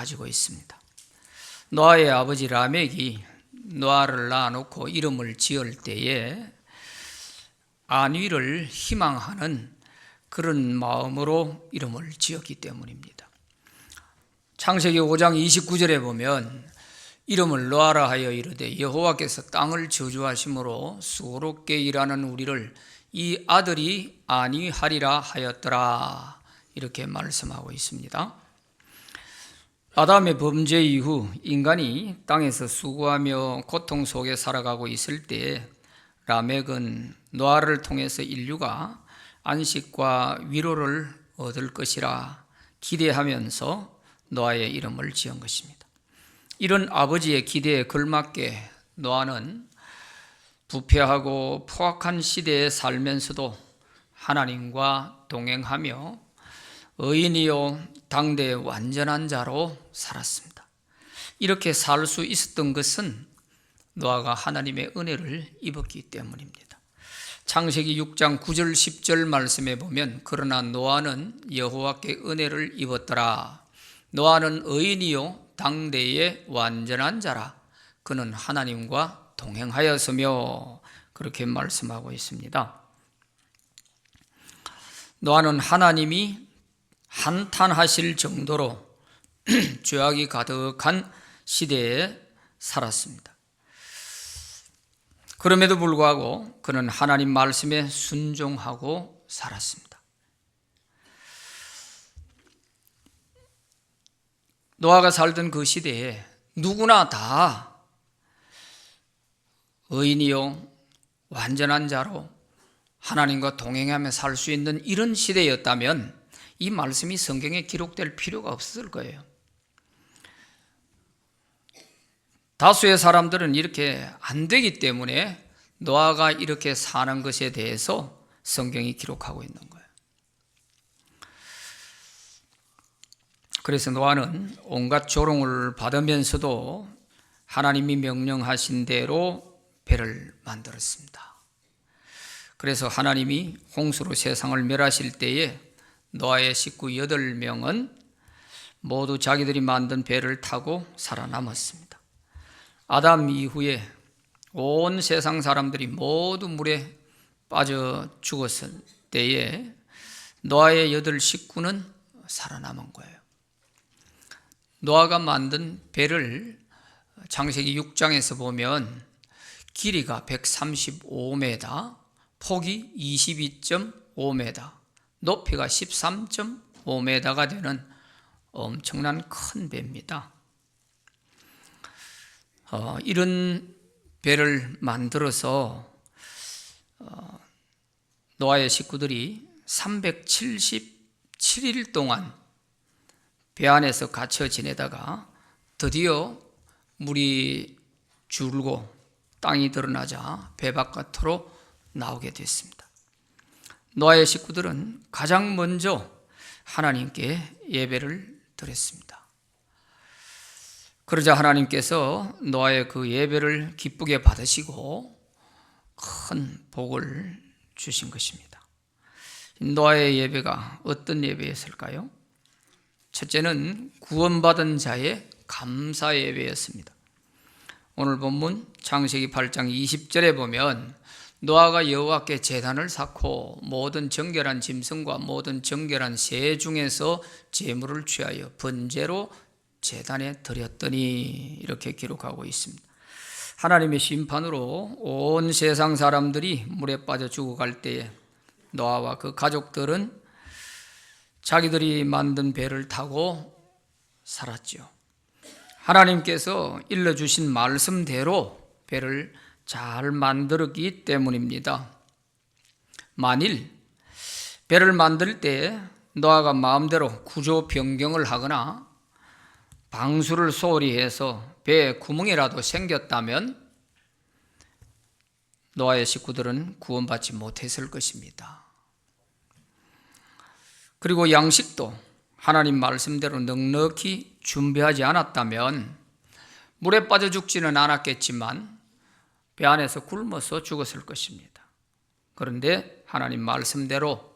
가지고 있습니다. 노아의 아버지 라멕이 노아를 낳아놓고 이름을 지을 때에 안위를 희망하는 그런 마음으로 이름을 지었기 때문입니다. 창세기 5장 29절에 보면 이름을 노아라 하여 이르되 여호와께서 땅을 저주하심으로 수고롭게 일하는 우리를 이 아들이 안위하리라 하였더라, 이렇게 말씀하고 있습니다. 아담의 범죄 이후 인간이 땅에서 수고하며 고통 속에 살아가고 있을 때 라멕은 노아를 통해서 인류가 안식과 위로를 얻을 것이라 기대하면서 노아의 이름을 지은 것입니다. 이런 아버지의 기대에 걸맞게 노아는 부패하고 포악한 시대에 살면서도 하나님과 동행하며 의인이요 당대의 완전한 자로 살았습니다. 이렇게 살 수 있었던 것은 노아가 하나님의 은혜를 입었기 때문입니다. 창세기 6장 9절 10절 말씀에 보면 그러나 노아는 여호와께 은혜를 입었더라. 노아는 의인이요 당대의 완전한 자라. 그는 하나님과 동행하였으며, 그렇게 말씀하고 있습니다. 노아는 하나님이 한탄하실 정도로 죄악이 가득한 시대에 살았습니다. 그럼에도 불구하고 그는 하나님 말씀에 순종하고 살았습니다. 노아가 살던 그 시대에 누구나 다 의인이요 완전한 자로 하나님과 동행하며 살 수 있는 이런 시대였다면 이 말씀이 성경에 기록될 필요가 없었을 거예요. 다수의 사람들은 이렇게 안 되기 때문에 노아가 이렇게 사는 것에 대해서 성경이 기록하고 있는 거예요. 그래서 노아는 온갖 조롱을 받으면서도 하나님이 명령하신 대로 배를 만들었습니다. 그래서 하나님이 홍수로 세상을 멸하실 때에 노아의 식구 8명은 모두 자기들이 만든 배를 타고 살아남았습니다. 아담 이후에 온 세상 사람들이 모두 물에 빠져 죽었을 때에 노아의 8 식구는 살아남은 거예요. 노아가 만든 배를 창세기 6장에서 보면 길이가 135m, 폭이 22.5m, 높이가 13.5m가 되는 엄청난 큰 배입니다. 이런 배를 만들어서 노아의 식구들이 377일 동안 배 안에서 갇혀 지내다가 드디어 물이 줄고 땅이 드러나자 배 바깥으로 나오게 됐습니다. 노아의 식구들은 가장 먼저 하나님께 예배를 드렸습니다. 그러자 하나님께서 노아의 그 예배를 기쁘게 받으시고 큰 복을 주신 것입니다. 노아의 예배가 어떤 예배였을까요? 첫째는 구원받은 자의 감사 예배였습니다. 오늘 본문 창세기 8장 20절에 보면 노아가 여호와께 제단을 쌓고 모든 정결한 짐승과 모든 정결한 새 중에서 제물을 취하여 번제로 제단에 드렸더니, 이렇게 기록하고 있습니다. 하나님의 심판으로 온 세상 사람들이 물에 빠져 죽어갈 때에 노아와 그 가족들은 자기들이 만든 배를 타고 살았죠. 하나님께서 일러주신 말씀대로 배를 잘 만들었기 때문입니다. 만일 배를 만들 때 노아가 마음대로 구조 변경을 하거나 방수를 소홀히 해서 배에 구멍이라도 생겼다면 노아의 식구들은 구원받지 못했을 것입니다. 그리고 양식도 하나님 말씀대로 넉넉히 준비하지 않았다면 물에 빠져 죽지는 않았겠지만 배 안에서 굶어서 죽었을 것입니다. 그런데 하나님 말씀대로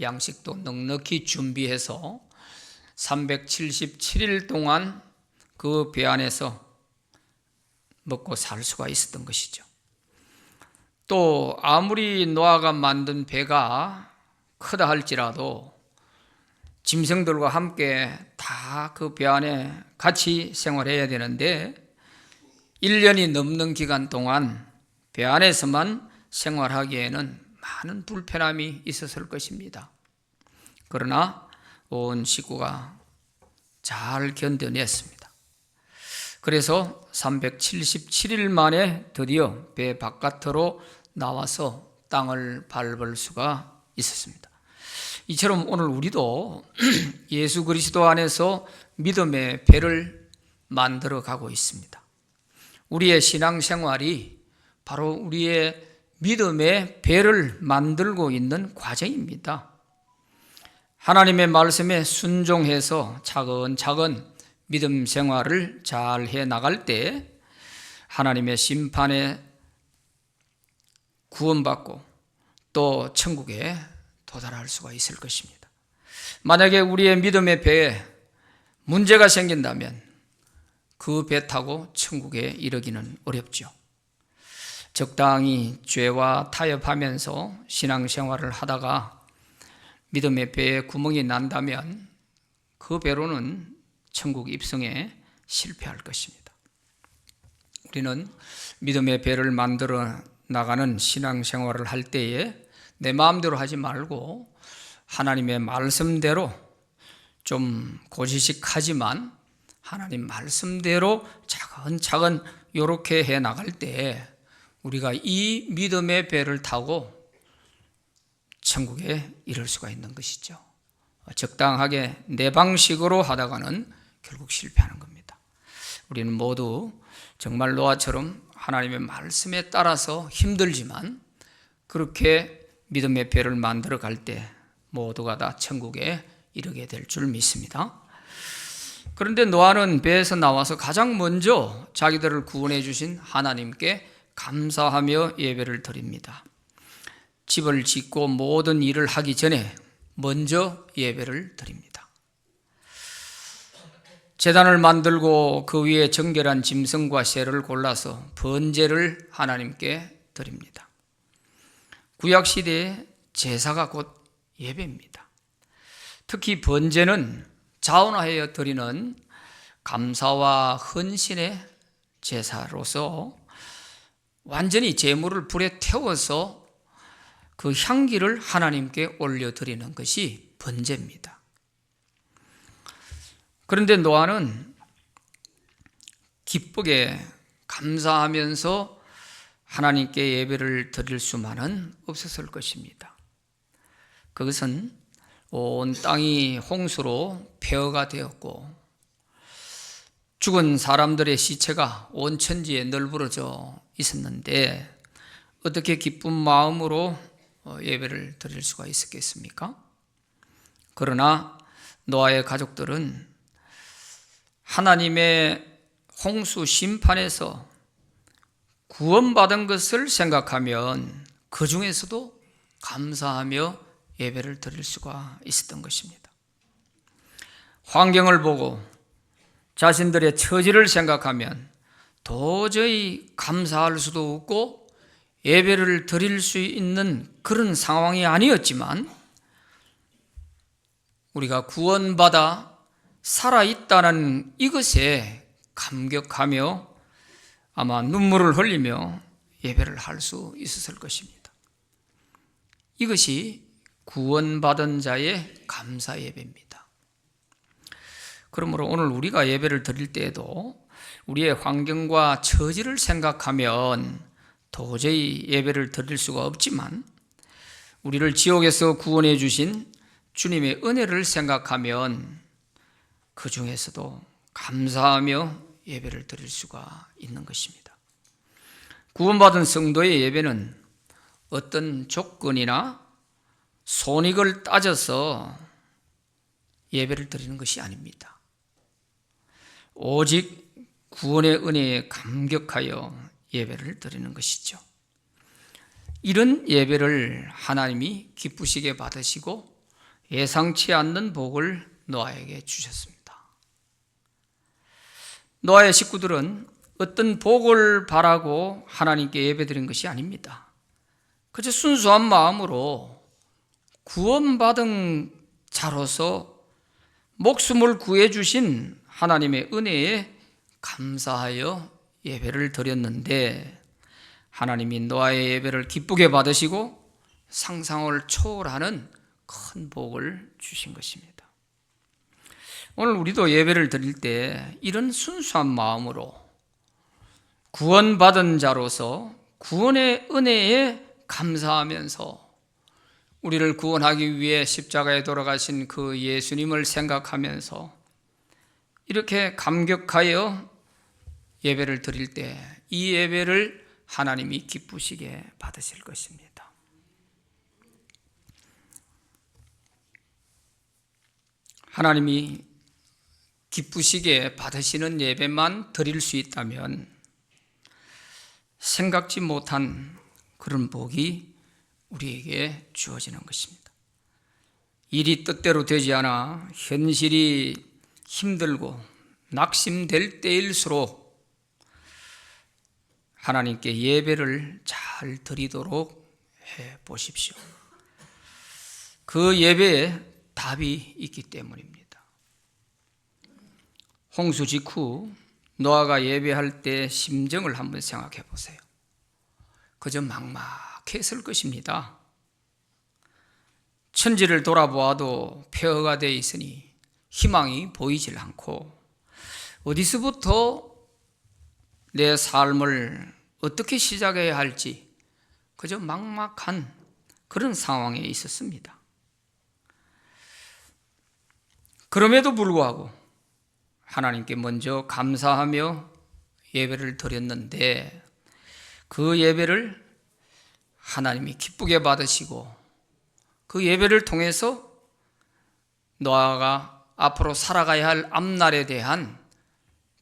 양식도 넉넉히 준비해서 377일 동안 그 배 안에서 먹고 살 수가 있었던 것이죠. 또 아무리 노아가 만든 배가 크다 할지라도 짐승들과 함께 다 그 배 안에 같이 생활해야 되는데 1년이 넘는 기간 동안 배 안에서만 생활하기에는 많은 불편함이 있었을 것입니다. 그러나 온 식구가 잘 견뎌냈습니다. 그래서 377일 만에 드디어 배 바깥으로 나와서 땅을 밟을 수가 있었습니다. 이처럼 오늘 우리도 예수 그리스도 안에서 믿음의 배를 만들어 가고 있습니다. 우리의 신앙생활이 바로 우리의 믿음의 배를 만들고 있는 과정입니다. 하나님의 말씀에 순종해서 차근차근 믿음 생활을 잘 해 나갈 때 하나님의 심판에 구원받고 또 천국에 도달할 수가 있을 것입니다. 만약에 우리의 믿음의 배에 문제가 생긴다면 그 배 타고 천국에 이르기는 어렵죠. 적당히 죄와 타협하면서 신앙생활을 하다가 믿음의 배에 구멍이 난다면 그 배로는 천국 입성에 실패할 것입니다. 우리는 믿음의 배를 만들어 나가는 신앙생활을 할 때에 내 마음대로 하지 말고 하나님의 말씀대로 좀 고지식하지만 하나님 말씀대로 차근차근 이렇게 해 나갈 때 우리가 이 믿음의 배를 타고 천국에 이를 수가 있는 것이죠. 적당하게 내 방식으로 하다가는 결국 실패하는 겁니다. 우리는 모두 정말 노아처럼 하나님의 말씀에 따라서 힘들지만 그렇게 믿음의 배를 만들어 갈 때 모두가 다 천국에 이르게 될 줄 믿습니다. 그런데 노아는 배에서 나와서 가장 먼저 자기들을 구원해 주신 하나님께 감사하며 예배를 드립니다. 집을 짓고 모든 일을 하기 전에 먼저 예배를 드립니다. 제단을 만들고 그 위에 정결한 짐승과 새를 골라서 번제를 하나님께 드립니다. 구약시대의 제사가 곧 예배입니다. 특히 번제는 자원하여 드리는 감사와 헌신의 제사로서 완전히 제물을 불에 태워서 그 향기를 하나님께 올려드리는 것이 번제입니다. 그런데 노아는 기쁘게 감사하면서 하나님께 예배를 드릴 수만은 없었을 것입니다. 그것은 온 땅이 홍수로 폐허가 되었고 죽은 사람들의 시체가 온 천지에 널브러져 있었는데 어떻게 기쁜 마음으로 예배를 드릴 수가 있었겠습니까? 그러나 노아의 가족들은 하나님의 홍수 심판에서 구원받은 것을 생각하면 그 중에서도 감사하며 예배를 드릴 수가 있었던 것입니다. 환경을 보고 자신들의 처지를 생각하면 도저히 감사할 수도 없고 예배를 드릴 수 있는 그런 상황이 아니었지만 우리가 구원받아 살아있다는 이것에 감격하며 아마 눈물을 흘리며 예배를 할 수 있었을 것입니다. 이것이 구원받은 자의 감사 예배입니다. 그러므로 오늘 우리가 예배를 드릴 때에도 우리의 환경과 처지를 생각하면 도저히 예배를 드릴 수가 없지만 우리를 지옥에서 구원해 주신 주님의 은혜를 생각하면 그 중에서도 감사하며 예배를 드릴 수가 있는 것입니다. 구원받은 성도의 예배는 어떤 조건이나 손익을 따져서 예배를 드리는 것이 아닙니다. 오직 구원의 은혜에 감격하여 예배를 드리는 것이죠. 이런 예배를 하나님이 기쁘시게 받으시고 예상치 않는 복을 노아에게 주셨습니다. 노아의 식구들은 어떤 복을 바라고 하나님께 예배드린 것이 아닙니다. 그저 순수한 마음으로 구원받은 자로서 목숨을 구해주신 하나님의 은혜에 감사하여 예배를 드렸는데, 하나님이 노아의 예배를 기쁘게 받으시고 상상을 초월하는 큰 복을 주신 것입니다. 오늘 우리도 예배를 드릴 때 이런 순수한 마음으로 구원받은 자로서 구원의 은혜에 감사하면서 우리를 구원하기 위해 십자가에 돌아가신 그 예수님을 생각하면서 이렇게 감격하여 예배를 드릴 때 이 예배를 하나님이 기쁘시게 받으실 것입니다. 하나님이 기쁘시게 받으시는 예배만 드릴 수 있다면 생각지 못한 그런 복이 우리에게 주어지는 것입니다. 일이 뜻대로 되지 않아 현실이 힘들고 낙심될 때일수록 하나님께 예배를 잘 드리도록 해 보십시오. 그 예배에 답이 있기 때문입니다. 홍수 직후 노아가 예배할 때 심정을 한번 생각해 보세요. 그저 막막했을 것입니다. 천지를 돌아보아도 폐허가 되어 있으니 희망이 보이질 않고 어디서부터 내 삶을 어떻게 시작해야 할지 그저 막막한 그런 상황에 있었습니다. 그럼에도 불구하고 하나님께 먼저 감사하며 예배를 드렸는데 그 예배를 하나님이 기쁘게 받으시고 그 예배를 통해서 노아가 앞으로 살아가야 할 앞날에 대한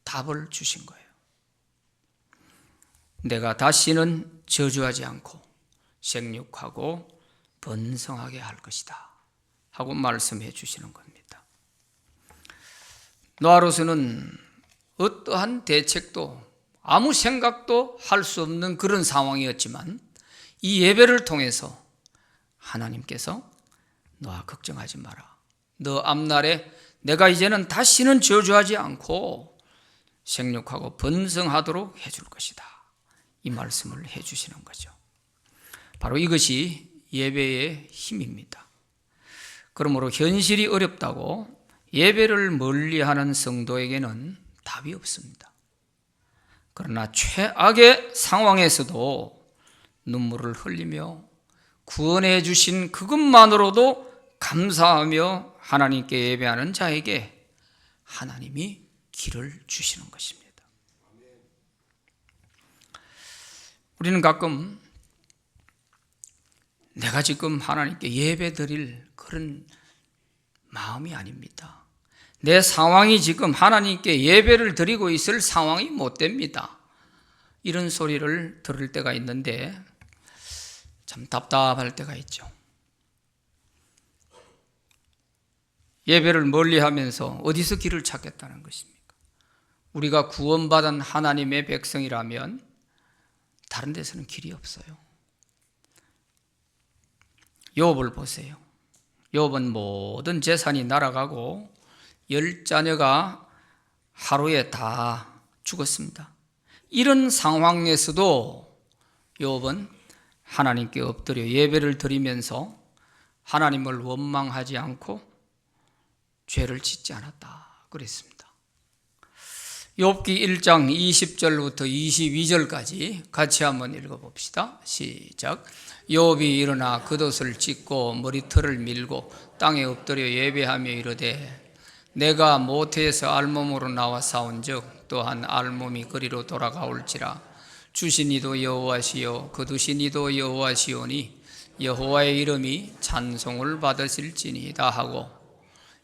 답을 주신 거예요. 내가 다시는 저주하지 않고 생육하고 번성하게 할 것이다 하고 말씀해 주시는 겁니다. 노아로서는 어떠한 대책도 아무 생각도 할 수 없는 그런 상황이었지만 이 예배를 통해서 하나님께서 노아 걱정하지 마라. 너 앞날에 내가 이제는 다시는 저주하지 않고 생육하고 번성하도록 해줄 것이다. 이 말씀을 해주시는 거죠. 바로 이것이 예배의 힘입니다. 그러므로 현실이 어렵다고 예배를 멀리하는 성도에게는 답이 없습니다. 그러나 최악의 상황에서도 눈물을 흘리며 구원해 주신 그것만으로도 감사하며 하나님께 예배하는 자에게 하나님이 길을 주시는 것입니다. 우리는 가끔 내가 지금 하나님께 예배 드릴 그런 마음이 아닙니다. 내 상황이 지금 하나님께 예배를 드리고 있을 상황이 못 됩니다. 이런 소리를 들을 때가 있는데 참 답답할 때가 있죠. 예배를 멀리하면서 어디서 길을 찾겠다는 것입니까? 우리가 구원받은 하나님의 백성이라면 다른 데서는 길이 없어요. 욥을 보세요. 욥은 모든 재산이 날아가고 10자녀가 하루에 다 죽었습니다. 이런 상황에서도 욥은 하나님께 엎드려 예배를 드리면서 하나님을 원망하지 않고 죄를 짓지 않았다 그랬습니다. 욥기 1장 20절부터 22절까지 같이 한번 읽어봅시다. 시작. 욥이 일어나 겉옷을 찢고 머리털을 밀고 땅에 엎드려 예배하며 이르되 내가 모태에서 알몸으로 나와 싸운즉 또한 알몸이 그리로 돌아가올지라. 주신 이도 여호와시요 거두신 이도 여호와시오니 여호와의 이름이 찬송을 받으실지니이다 하고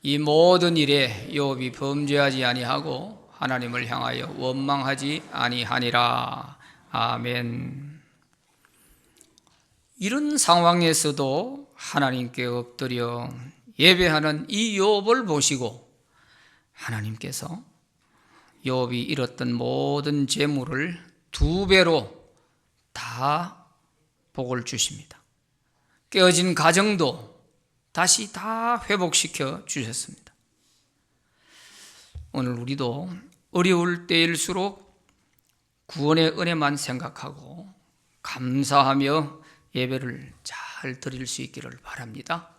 이 모든 일에 욥이 범죄하지 아니하고 하나님을 향하여 원망하지 아니하니라. 아멘. 이런 상황에서도 하나님께 엎드려 예배하는 이 욥을 보시고 하나님께서 욥이 잃었던 모든 재물을 2배로 다 복을 주십니다. 깨어진 가정도 다시 다 회복시켜 주셨습니다. 오늘 우리도 어려울 때일수록 구원의 은혜만 생각하고 감사하며 예배를 잘 드릴 수 있기를 바랍니다.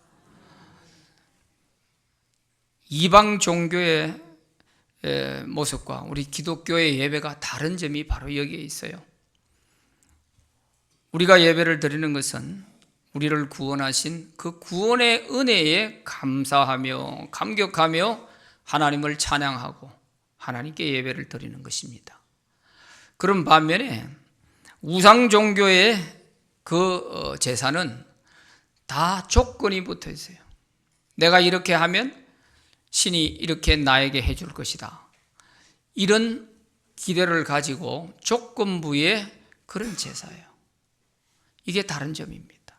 이방 종교의 모습과 우리 기독교의 예배가 다른 점이 바로 여기에 있어요. 우리가 예배를 드리는 것은 우리를 구원하신 그 구원의 은혜에 감사하며 감격하며 하나님을 찬양하고 하나님께 예배를 드리는 것입니다. 그런 반면에 우상 종교의 그 제사는 다 조건이 붙어 있어요. 내가 이렇게 하면 신이 이렇게 나에게 해줄 것이다. 이런 기대를 가지고 조건부의 그런 제사예요. 이게 다른 점입니다.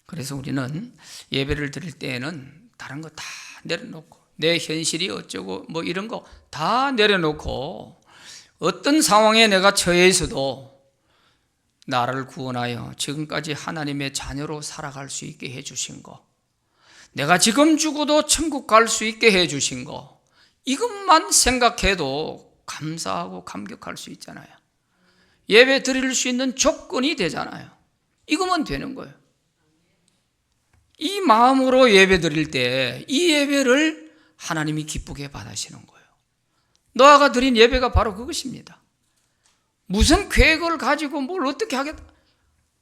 그래서 우리는 예배를 드릴 때에는 다른 거 다 내려놓고 내 현실이 어쩌고 뭐 이런 거 다 내려놓고 어떤 상황에 내가 처해 있어도 나를 구원하여 지금까지 하나님의 자녀로 살아갈 수 있게 해주신 거, 내가 지금 죽어도 천국 갈 수 있게 해주신 거, 이것만 생각해도 감사하고 감격할 수 있잖아요. 예배 드릴 수 있는 조건이 되잖아요. 이거면 되는 거예요. 이 마음으로 예배 드릴 때 이 예배를 하나님이 기쁘게 받으시는 거예요. 노아가 드린 예배가 바로 그것입니다. 무슨 계획을 가지고 뭘 어떻게 하겠다,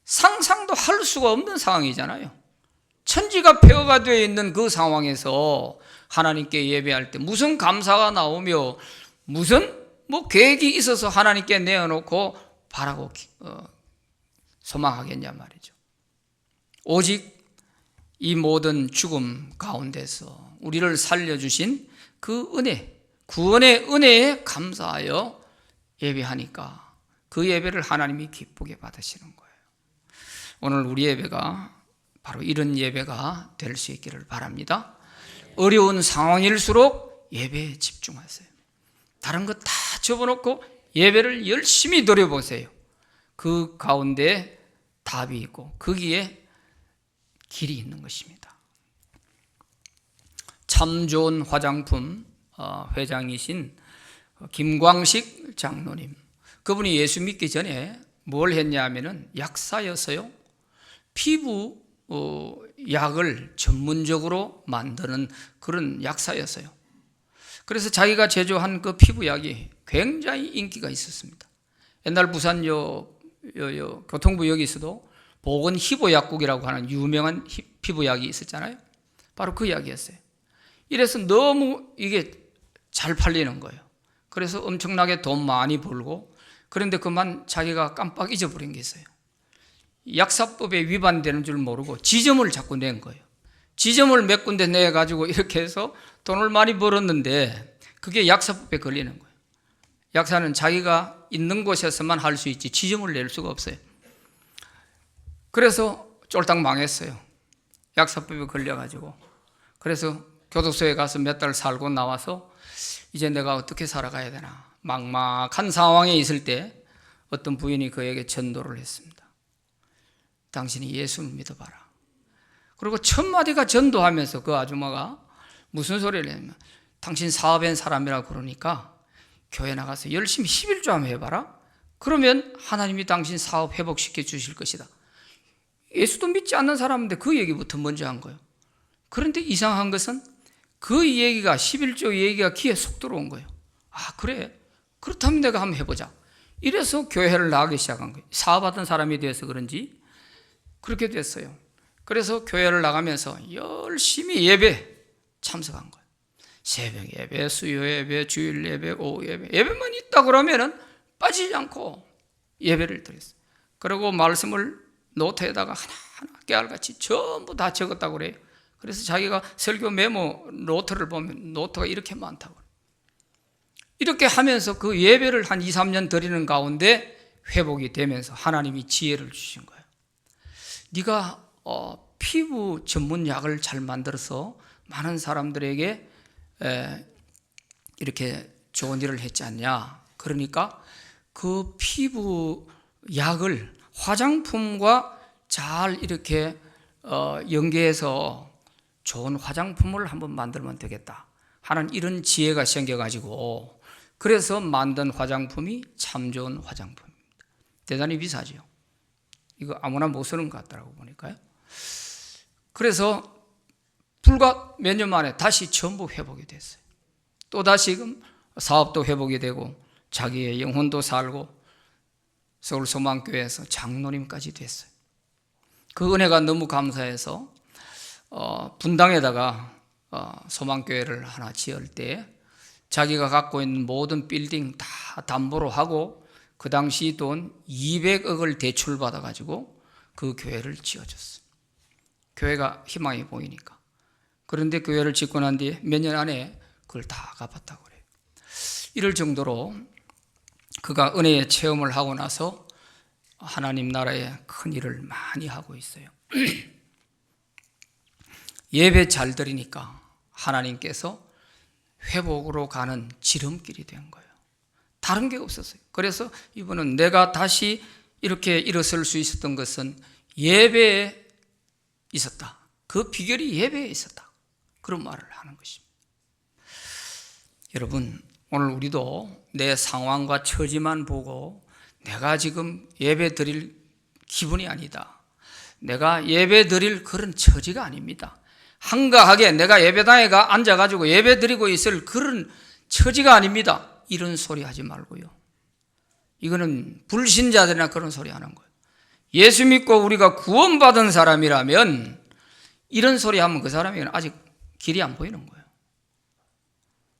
상상도 할 수가 없는 상황이잖아요. 천지가 폐허가 되어 있는 그 상황에서 하나님께 예배할 때 무슨 감사가 나오며 무슨 계획이 있어서 하나님께 내어놓고 바라고 소망하겠냐 말이죠. 오직 이 모든 죽음 가운데서 우리를 살려주신 그 은혜, 구원의 은혜에 감사하여 예배하니까 그 예배를 하나님이 기쁘게 받으시는 거예요. 오늘 우리 예배가 바로 이런 예배가 될 수 있기를 바랍니다. 어려운 상황일수록 예배에 집중하세요. 다른 거 다 접어놓고 예배를 열심히 드려보세요. 그 가운데 답이 있고 거기에 길이 있는 것입니다. 참 좋은 화장품 회장이신 김광식 장로님, 그분이 예수 믿기 전에 뭘 했냐 하면은 약사였어요. 피부 약을 전문적으로 만드는 그런 약사였어요. 그래서 자기가 제조한 그 피부약이 굉장히 인기가 있었습니다. 옛날 부산 교통부역에서도 보건 희보약국이라고 하는 유명한 피부약이 있었잖아요. 바로 그 약이었어요. 이래서 너무 이게 잘 팔리는 거예요. 그래서 엄청나게 돈 많이 벌고, 그런데 그만 자기가 깜빡 잊어버린 게 있어요. 약사법에 위반되는 줄 모르고 지점을 자꾸 낸 거예요. 지점을 몇 군데 내가지고 이렇게 해서 돈을 많이 벌었는데 그게 약사법에 걸리는 거예요. 약사는 자기가 있는 곳에서만 할 수 있지 지점을 낼 수가 없어요. 그래서 쫄딱 망했어요. 약사법에 걸려가지고. 그래서 교도소에 가서 몇 달 살고 나와서 이제 내가 어떻게 살아가야 되나 막막한 상황에 있을 때 어떤 부인이 그에게 전도를 했습니다. 당신이 예수를 믿어봐라. 그리고 첫 마디가 전도하면서 그 아줌마가 무슨 소리를 했냐면, 당신 사업한 사람이라고 그러니까 교회 나가서 열심히 11조 한번 해봐라. 그러면 하나님이 당신 사업 회복시켜 주실 것이다. 예수도 믿지 않는 사람인데 그 얘기부터 먼저 한 거예요. 그런데 이상한 것은 그 얘기가 11조 얘기가 귀에 쏙 들어온 거예요. 아 그래? 그렇다면 내가 한번 해보자. 이래서 교회를 나가기 시작한 거예요. 사업하던 사람이 되어서 그런지 그렇게 됐어요. 그래서 교회를 나가면서 열심히 예배 참석한 거예요. 새벽 예배, 수요 예배, 주일 예배, 오후 예배, 예배만 있다 그러면은 빠지지 않고 예배를 드렸어요. 그리고 말씀을 노트에다가 하나하나 깨알같이 전부 다 적었다고 그래요. 그래서 자기가 설교 메모 노트를 보면 노트가 이렇게 많다고 그래요. 이렇게 하면서 그 예배를 한 2, 3년 드리는 가운데 회복이 되면서 하나님이 지혜를 주신 거예요. 네가 피부 전문 약을 잘 만들어서 많은 사람들에게 이렇게 좋은 일을 했지 않냐. 그러니까 그 피부 약을 화장품과 잘 이렇게 연계해서 좋은 화장품을 한번 만들면 되겠다 하는 이런 지혜가 생겨가지고, 그래서 만든 화장품이 참 좋은 화장품입니다. 대단히 비싸죠. 이거 아무나 못 쓰는 것 같더라고 보니까요. 그래서 불과 몇 년 만에 다시 전부 회복이 됐어요. 또 다시금 사업도 회복이 되고 자기의 영혼도 살고 서울 소망교회에서 장로님까지 됐어요. 그 은혜가 너무 감사해서 분당에다가 소망교회를 하나 지을 때 자기가 갖고 있는 모든 빌딩 다 담보로 하고 그 당시 돈 200억을 대출받아 가지고 그 교회를 지어줬어요. 교회가 희망이 보이니까. 그런데 교회를 짓고 난 뒤에 몇 년 안에 그걸 다 갚았다고 그래요. 이럴 정도로 그가 은혜의 체험을 하고 나서 하나님 나라에 큰 일을 많이 하고 있어요. 예배 잘 드리니까 하나님께서 회복으로 가는 지름길이 된 거예요. 다른 게 없었어요. 그래서 이분은 내가 다시 이렇게 일어설 수 있었던 것은 예배에 있었다. 그 비결이 예배에 있었다. 그런 말을 하는 것입니다. 여러분, 오늘 우리도 내 상황과 처지만 보고 내가 지금 예배 드릴 기분이 아니다. 내가 예배 드릴 그런 처지가 아닙니다. 한가하게 내가 예배당에 앉아가지고 예배 드리고 있을 그런 처지가 아닙니다. 이런 소리 하지 말고요. 이거는 불신자들이나 그런 소리 하는 거예요. 예수 믿고 우리가 구원받은 사람이라면 이런 소리 하면 그 사람이 아직 길이 안 보이는 거예요.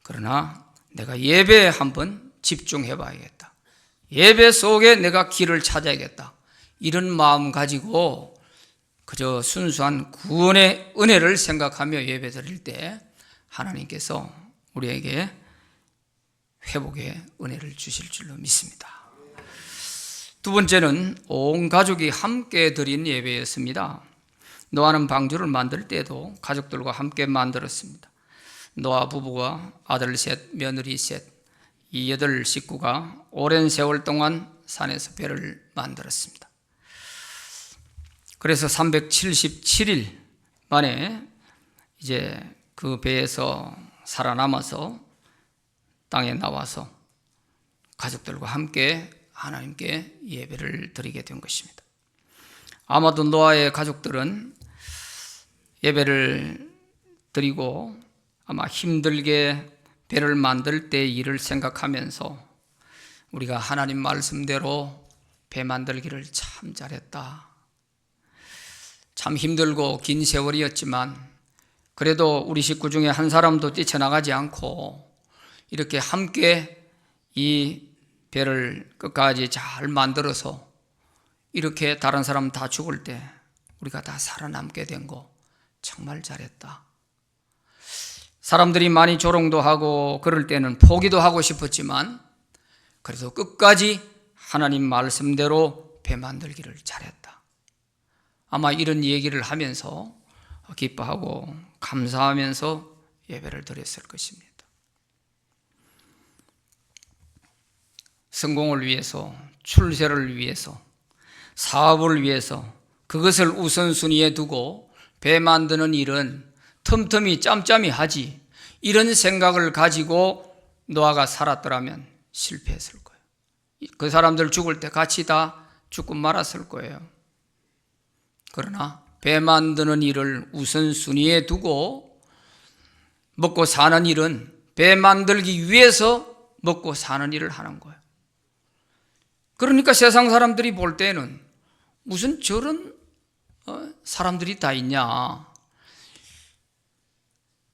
그러나 내가 예배에 한번 집중해 봐야겠다. 예배 속에 내가 길을 찾아야겠다. 이런 마음 가지고 그저 순수한 구원의 은혜를 생각하며 예배 드릴 때 하나님께서 우리에게 회복의 은혜를 주실 줄로 믿습니다. 두 번째는 온 가족이 함께 드린 예배였습니다. 노아는 방주를 만들 때도 가족들과 함께 만들었습니다. 노아 부부가 아들 셋, 며느리 셋, 이 8 식구가 오랜 세월 동안 산에서 배를 만들었습니다. 그래서 377일 만에 이제 그 배에서 살아남아서 땅에 나와서 가족들과 함께 하나님께 예배를 드리게 된 것입니다. 아마도 노아의 가족들은 예배를 드리고 아마 힘들게 배를 만들 때 일을 생각하면서 우리가 하나님 말씀대로 배 만들기를 참 잘했다. 참 힘들고 긴 세월이었지만 그래도 우리 식구 중에 한 사람도 뛰쳐나가지 않고 이렇게 함께 이 배를 끝까지 잘 만들어서 이렇게 다른 사람 다 죽을 때 우리가 다 살아남게 된 거 정말 잘했다. 사람들이 많이 조롱도 하고 그럴 때는 포기도 하고 싶었지만 그래도 끝까지 하나님 말씀대로 배 만들기를 잘했다. 아마 이런 얘기를 하면서 기뻐하고 감사하면서 예배를 드렸을 것입니다. 성공을 위해서, 출세를 위해서, 사업을 위해서 그것을 우선순위에 두고 배 만드는 일은 틈틈이 짬짬이 하지, 이런 생각을 가지고 노아가 살았더라면 실패했을 거예요. 그 사람들 죽을 때 같이 다 죽고 말았을 거예요. 그러나 배 만드는 일을 우선순위에 두고 먹고 사는 일은 배 만들기 위해서 먹고 사는 일을 하는 거예요. 그러니까 세상 사람들이 볼 때는 무슨 저런 사람들이 다 있냐.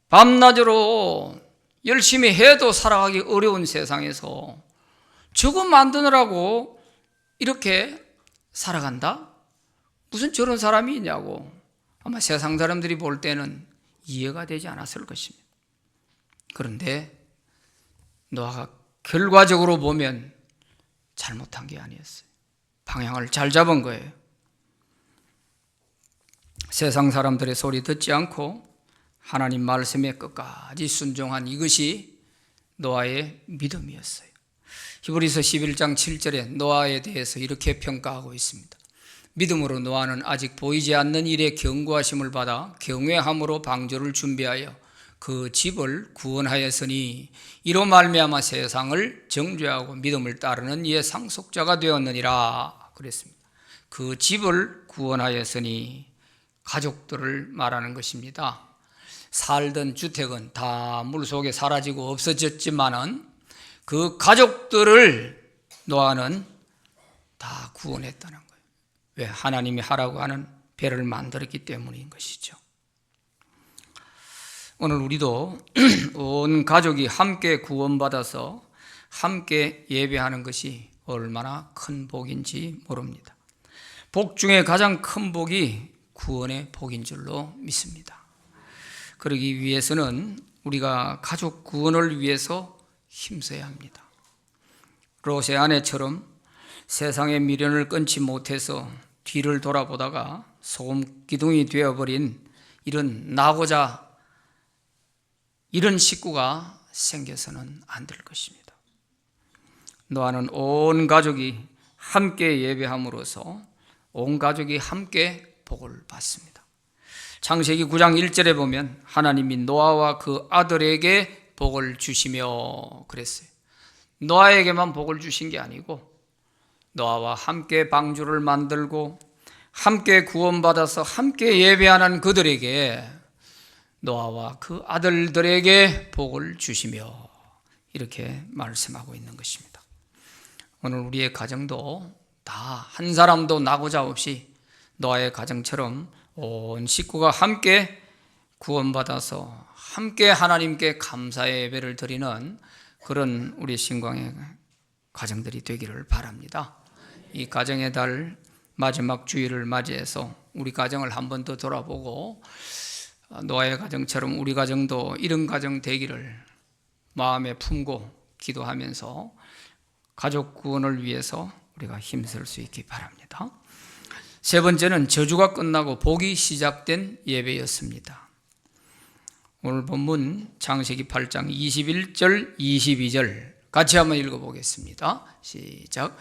밤낮으로 열심히 해도 살아가기 어려운 세상에서 저거 만드느라고 이렇게 살아간다? 무슨 저런 사람이 있냐고 아마 세상 사람들이 볼 때는 이해가 되지 않았을 것입니다. 그런데 노아가 결과적으로 보면 잘못한 게 아니었어요. 방향을 잘 잡은 거예요. 세상 사람들의 소리 듣지 않고 하나님 말씀에 끝까지 순종한 이것이 노아의 믿음이었어요. 히브리서 11장 7절에 노아에 대해서 이렇게 평가하고 있습니다. 믿음으로 노아는 아직 보이지 않는 일에 경고하심을 받아 경외함으로 방주를 준비하여 그 집을 구원하였으니 이로 말미암아 세상을 정죄하고 믿음을 따르는 이의 상속자가 되었느니라 그랬습니다. 그 집을 구원하였으니 가족들을 말하는 것입니다. 살던 주택은 다 물속에 사라지고 없어졌지만은 그 가족들을 노아는 다 구원했다는 거예요. 왜? 하나님이 하라고 하는 배를 만들었기 때문인 것이죠. 오늘 우리도 온 가족이 함께 구원받아서 함께 예배하는 것이 얼마나 큰 복인지 모릅니다. 복 중에 가장 큰 복이 구원의 복인 줄로 믿습니다. 그러기 위해서는 우리가 가족 구원을 위해서 힘써야 합니다. 롯의 아내처럼 세상의 미련을 끊지 못해서 뒤를 돌아보다가 소금기둥이 되어버린 이런 식구가 생겨서는 안 될 것입니다. 노아는 온 가족이 함께 예배함으로써 온 가족이 함께 복을 받습니다. 창세기 9장 1절에 보면 하나님이 노아와 그 아들에게 복을 주시며 그랬어요. 노아에게만 복을 주신 게 아니고 노아와 함께 방주를 만들고 함께 구원받아서 함께 예배하는 그들에게 노아와 그 아들들에게 복을 주시며 이렇게 말씀하고 있는 것입니다. 오늘 우리의 가정도 다 한 사람도 나고자 없이 노아의 가정처럼 온 식구가 함께 구원받아서 함께 하나님께 감사의 예배를 드리는 그런 우리 신광의 가정들이 되기를 바랍니다. 이 가정의 달 마지막 주일을 맞이해서 우리 가정을 한 번 더 돌아보고 노아의 가정처럼 우리 가정도 이런 가정 되기를 마음에 품고 기도하면서 가족 구원을 위해서 우리가 힘쓸 수 있기 바랍니다. 세 번째는 저주가 끝나고 복이 시작된 예배였습니다. 오늘 본문 창세기 8장 21절 22절 같이 한번 읽어보겠습니다. 시작.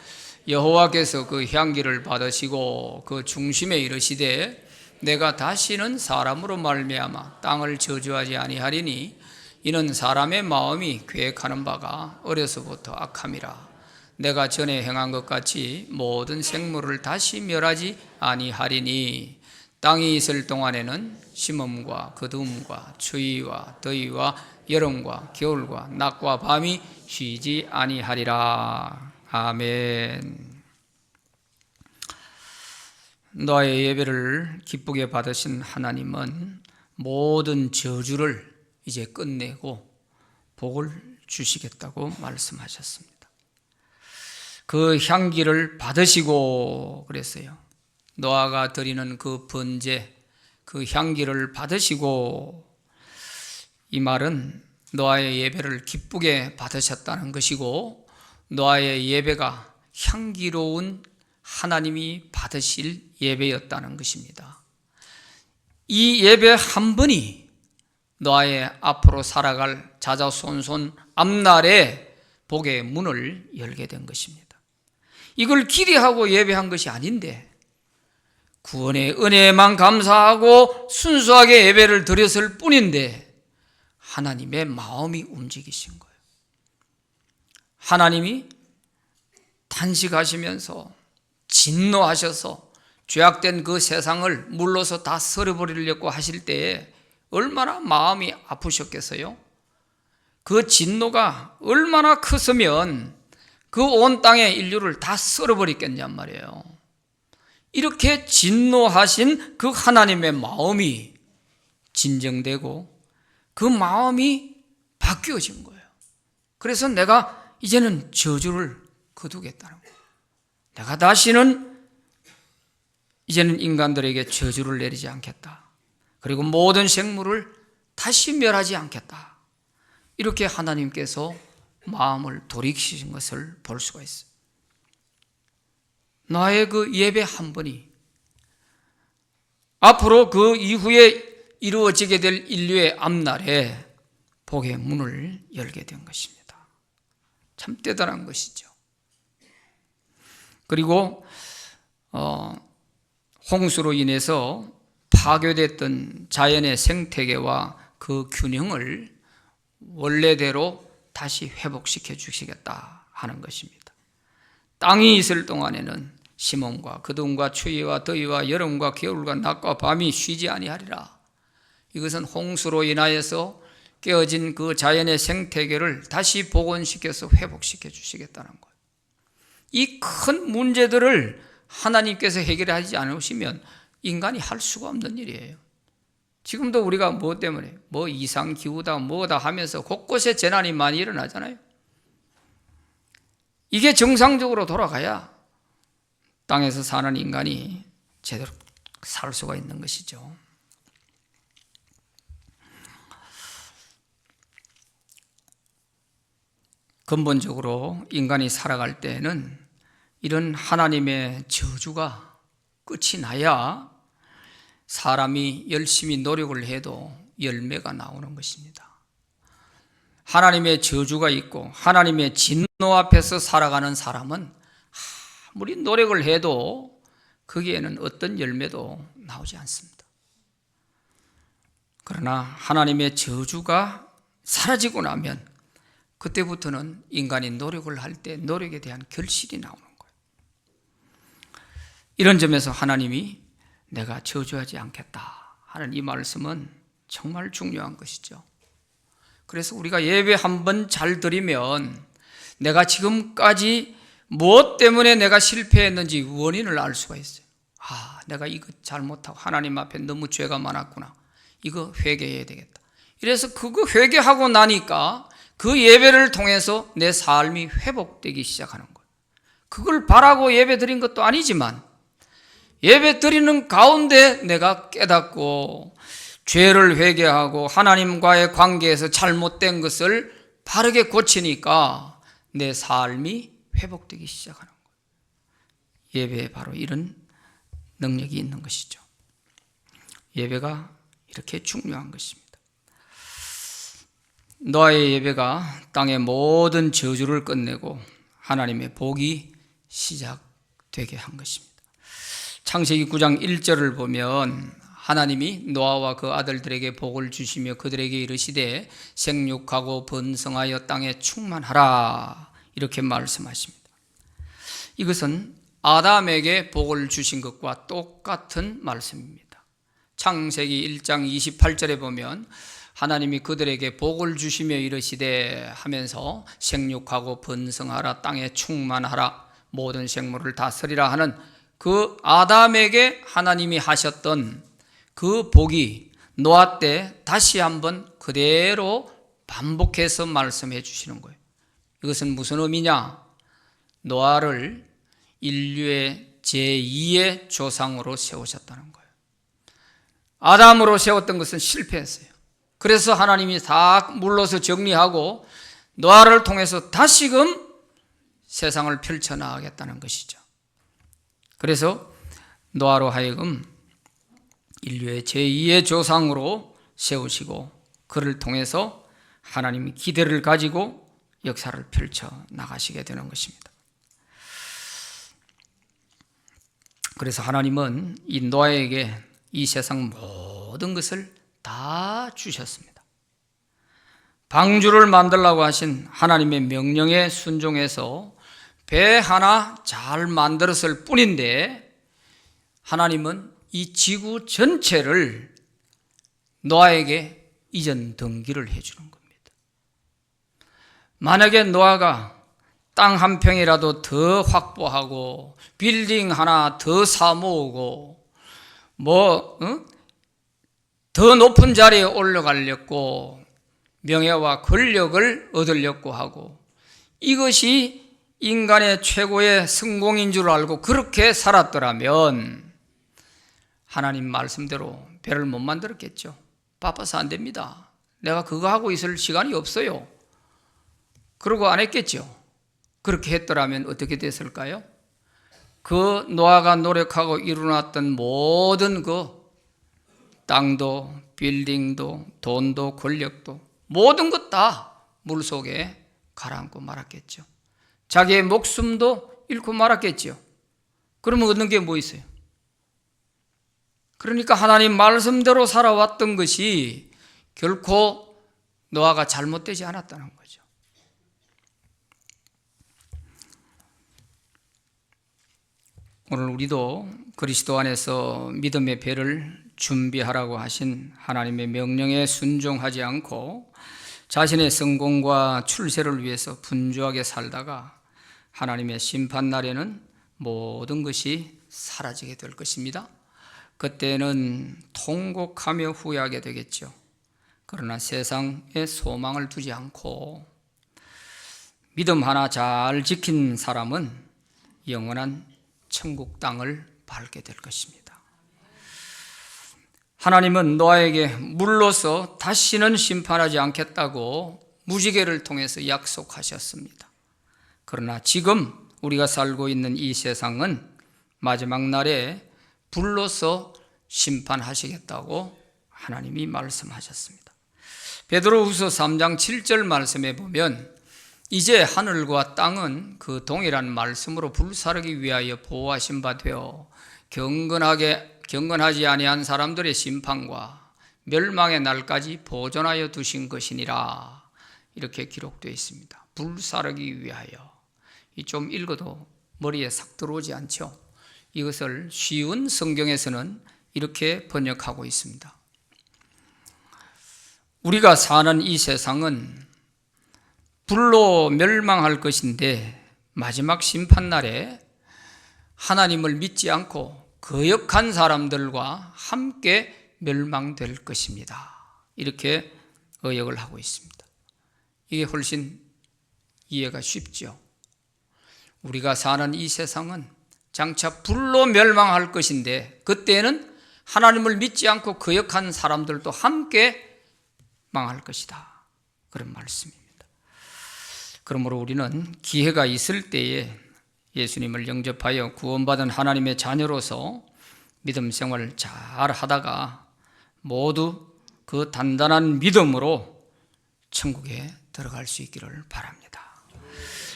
여호와께서 그 향기를 받으시고 그 중심에 이르시되 내가 다시는 사람으로 말미암아 땅을 저주하지 아니하리니 이는 사람의 마음이 계획하는 바가 어려서부터 악함이라. 내가 전에 행한 것 같이 모든 생물을 다시 멸하지 아니하리니 땅이 있을 동안에는 심음과 거두음과 추위와 더위와 여름과 겨울과 낮과 밤이 쉬지 아니하리라. 아멘. 노아의 예배를 기쁘게 받으신 하나님은 모든 저주를 이제 끝내고 복을 주시겠다고 말씀하셨습니다. 그 향기를 받으시고 그랬어요. 노아가 드리는 그 번제, 그 향기를 받으시고, 이 말은 노아의 예배를 기쁘게 받으셨다는 것이고 노아의 예배가 향기로운 하나님이 받으실 예배였다는 것입니다. 이 예배 한 번이 노아의 앞으로 살아갈 자자손손 앞날에 복의 문을 열게 된 것입니다. 이걸 기대하고 예배한 것이 아닌데 구원의 은혜에만 감사하고 순수하게 예배를 드렸을 뿐인데 하나님의 마음이 움직이신 거예요. 하나님이 탄식하시면서 진노하셔서 죄악된 그 세상을 물러서 다 썰어버리려고 하실 때에 얼마나 마음이 아프셨겠어요? 그 진노가 얼마나 컸으면 그 온 땅의 인류를 다 썰어버리겠냔 말이에요. 이렇게 진노하신 그 하나님의 마음이 진정되고 그 마음이 바뀌어진 거예요. 그래서 내가 이제는 저주를 거두겠다는 거예요. 내가 다시는 이제는 인간들에게 저주를 내리지 않겠다. 그리고 모든 생물을 다시 멸하지 않겠다. 이렇게 하나님께서 마음을 돌이키신 것을 볼 수가 있어요. 나의 그 예배 한 번이 앞으로 그 이후에 이루어지게 될 인류의 앞날에 복의 문을 열게 된 것입니다. 참 대단한 것이죠. 그리고 홍수로 인해서 파괴됐던 자연의 생태계와 그 균형을 원래대로 다시 회복시켜 주시겠다 하는 것입니다. 땅이 있을 동안에는 심음과 거둠과 추위와 더위와 여름과 겨울과 낮과 밤이 쉬지 아니하리라. 이것은 홍수로 인하여서 깨어진 그 자연의 생태계를 다시 복원시켜서 회복시켜 주시겠다는 거예요. 이 큰 문제들을 하나님께서 해결하지 않으시면 인간이 할 수가 없는 일이에요. 지금도 우리가 뭐 때문에 뭐 이상기후다 뭐다 하면서 곳곳에 재난이 많이 일어나잖아요. 이게 정상적으로 돌아가야 땅에서 사는 인간이 제대로 살 수가 있는 것이죠. 근본적으로 인간이 살아갈 때에는 이런 하나님의 저주가 끝이 나야 사람이 열심히 노력을 해도 열매가 나오는 것입니다. 하나님의 저주가 있고 하나님의 진노 앞에서 살아가는 사람은 아무리 노력을 해도 거기에는 어떤 열매도 나오지 않습니다. 그러나 하나님의 저주가 사라지고 나면 그때부터는 인간이 노력을 할 때 노력에 대한 결실이 나오는 거예요. 이런 점에서 하나님이 내가 저주하지 않겠다 하는 이 말씀은 정말 중요한 것이죠. 그래서 우리가 예배 한번 잘 드리면 내가 지금까지 무엇 때문에 내가 실패했는지 원인을 알 수가 있어요. 내가 이거 잘못하고 하나님 앞에 너무 죄가 많았구나. 이거 회개해야 되겠다. 이래서 그거 회개하고 나니까 그 예배를 통해서 내 삶이 회복되기 시작하는 거예요. 그걸 바라고 예배 드린 것도 아니지만 예배 드리는 가운데 내가 깨닫고 죄를 회개하고 하나님과의 관계에서 잘못된 것을 바르게 고치니까 내 삶이 회복되기 시작하는 거예요. 예배에 바로 이런 능력이 있는 것이죠. 예배가 이렇게 중요한 것입니다. 노아의 예배가 땅의 모든 저주를 끝내고 하나님의 복이 시작되게 한 것입니다. 창세기 9장 1절을 보면 하나님이 노아와 그 아들들에게 복을 주시며 그들에게 이르시되 생육하고 번성하여 땅에 충만하라 이렇게 말씀하십니다. 이것은 아담에게 복을 주신 것과 똑같은 말씀입니다. 창세기 1장 28절에 보면 하나님이 그들에게 복을 주시며 이르시되 하면서 생육하고 번성하라 땅에 충만하라 모든 생물을 다스리라 하는 그 아담에게 하나님이 하셨던 그 복이 노아 때 다시 한번 그대로 반복해서 말씀해 주시는 거예요. 이것은 무슨 의미냐? 노아를 인류의 제2의 조상으로 세우셨다는 거예요. 아담으로 세웠던 것은 실패했어요. 그래서 하나님이 다 물러서 정리하고 노아를 통해서 다시금 세상을 펼쳐나가겠다는 것이죠. 그래서 노아로 하여금 인류의 제2의 조상으로 세우시고 그를 통해서 하나님이 기대를 가지고 역사를 펼쳐 나가시게 되는 것입니다. 그래서 하나님은 이 노아에게 이 세상 모든 것을 다 주셨습니다. 방주를 만들라고 하신 하나님의 명령에 순종해서 배 하나 잘 만들었을 뿐인데 하나님은 이 지구 전체를 노아에게 이전 등기를 해주는 겁니다. 만약에 노아가 땅 한 평이라도 더 확보하고 빌딩 하나 더 사모으고 더 높은 자리에 올라가려고 명예와 권력을 얻으려고 하고 이것이 인간의 최고의 성공인 줄 알고 그렇게 살았더라면 하나님 말씀대로 배를 못 만들었겠죠. 바빠서 안 됩니다. 내가 그거 하고 있을 시간이 없어요. 그러고 안 했겠죠. 그렇게 했더라면 어떻게 됐을까요? 그 노아가 노력하고 이루어놨던 모든 그 땅도 빌딩도 돈도 권력도 모든 것 다 물속에 가라앉고 말았겠죠. 자기의 목숨도 잃고 말았겠죠. 그러면 얻는 게 뭐 있어요? 그러니까 하나님 말씀대로 살아왔던 것이 결코 노아가 잘못되지 않았다는 거죠. 오늘 우리도 그리스도 안에서 믿음의 배를 준비하라고 하신 하나님의 명령에 순종하지 않고 자신의 성공과 출세를 위해서 분주하게 살다가 하나님의 심판날에는 모든 것이 사라지게 될 것입니다. 그때는 통곡하며 후회하게 되겠죠. 그러나 세상에 소망을 두지 않고 믿음 하나 잘 지킨 사람은 영원한 천국 땅을 밟게 될 것입니다. 하나님은 노아에게 물로서 다시는 심판하지 않겠다고 무지개를 통해서 약속하셨습니다. 그러나 지금 우리가 살고 있는 이 세상은 마지막 날에 불로서 심판하시겠다고 하나님이 말씀하셨습니다. 베드로후서 3장 7절 말씀에 보면 이제 하늘과 땅은 그 동일한 말씀으로 불사르기 위하여 보호하신 바 되어 경건하지 아니한 사람들의 심판과 멸망의 날까지 보존하여 두신 것이니라, 이렇게 기록되어 있습니다. 불사르기 위하여. 좀 읽어도 머리에 싹 들어오지 않죠? 이것을 쉬운 성경에서는 이렇게 번역하고 있습니다. 우리가 사는 이 세상은 불로 멸망할 것인데 마지막 심판날에 하나님을 믿지 않고 거역한 사람들과 함께 멸망될 것입니다. 이렇게 의역을 하고 있습니다. 이게 훨씬 이해가 쉽죠. 우리가 사는 이 세상은 장차 불로 멸망할 것인데 그때는 하나님을 믿지 않고 거역한 사람들도 함께 망할 것이다, 그런 말씀입니다. 그러므로 우리는 기회가 있을 때에 예수님을 영접하여 구원받은 하나님의 자녀로서 믿음 생활을 잘 하다가 모두 그 단단한 믿음으로 천국에 들어갈 수 있기를 바랍니다.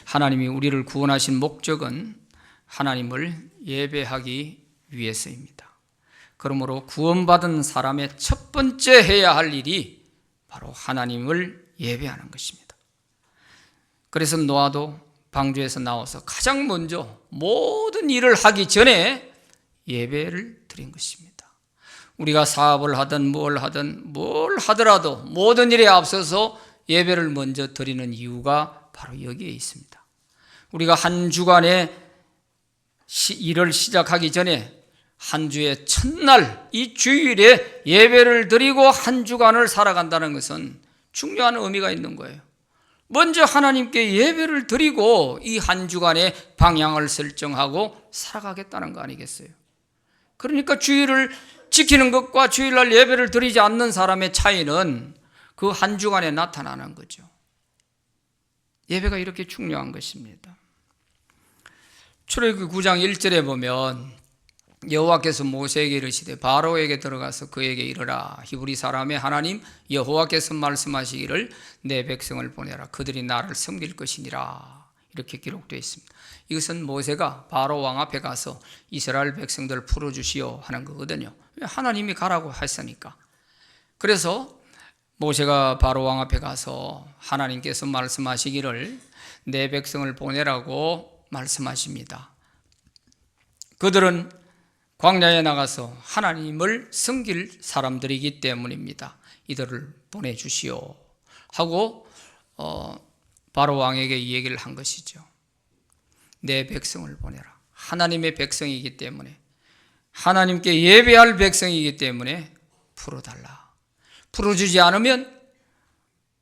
하나님이 우리를 구원하신 목적은 하나님을 예배하기 위해서입니다. 그러므로 구원받은 사람의 첫 번째 해야 할 일이 바로 하나님을 예배하는 것입니다. 그래서 노아도 방주에서 나와서 가장 먼저 모든 일을 하기 전에 예배를 드린 것입니다. 우리가 사업을 하든 뭘 하더라도 모든 일에 앞서서 예배를 먼저 드리는 이유가 바로 여기에 있습니다. 우리가 한 주간의 일을 시작하기 전에 한 주의 첫날 이 주일에 예배를 드리고 한 주간을 살아간다는 것은 중요한 의미가 있는 거예요. 먼저 하나님께 예배를 드리고 이 한 주간의 방향을 설정하고 살아가겠다는 거 아니겠어요? 그러니까 주일을 지키는 것과 주일날 예배를 드리지 않는 사람의 차이는 그 한 주간에 나타나는 거죠. 예배가 이렇게 중요한 것입니다. 출애굽기 9장 1절에 보면 여호와께서 모세에게 이르시되 바로에게 들어가서 그에게 이르라, 히브리 사람의 하나님 여호와께서 말씀하시기를 내 백성을 보내라, 그들이 나를 섬길 것이니라, 이렇게 기록되어 있습니다. 이것은 모세가 바로 왕 앞에 가서 이스라엘 백성들을 풀어주시오 하는 거거든요. 하나님이 가라고 했으니까. 그래서 모세가 바로 왕 앞에 가서 하나님께서 말씀하시기를 내 백성을 보내라고 말씀하십니다. 그들은 광야에 나가서 하나님을 섬길 사람들이기 때문입니다. 이들을 보내주시오 하고 바로 왕에게 이 얘기를 한 것이죠. 내 백성을 보내라. 하나님의 백성이기 때문에, 하나님께 예배할 백성이기 때문에 풀어달라. 풀어주지 않으면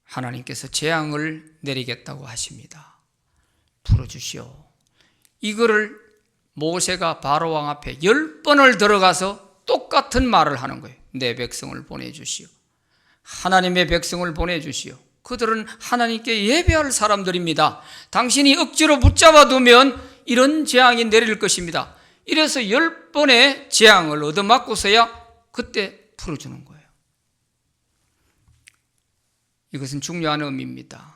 하나님께서 재앙을 내리겠다고 하십니다. 풀어주시오. 이거를 모세가 바로 왕 앞에 10번을 들어가서 똑같은 말을 하는 거예요. 내 백성을 보내주시오. 하나님의 백성을 보내주시오. 그들은 하나님께 예배할 사람들입니다. 당신이 억지로 붙잡아 두면 이런 재앙이 내릴 것입니다. 이래서 10번의 재앙을 얻어맞고서야 그때 풀어주는 거예요. 이것은 중요한 의미입니다.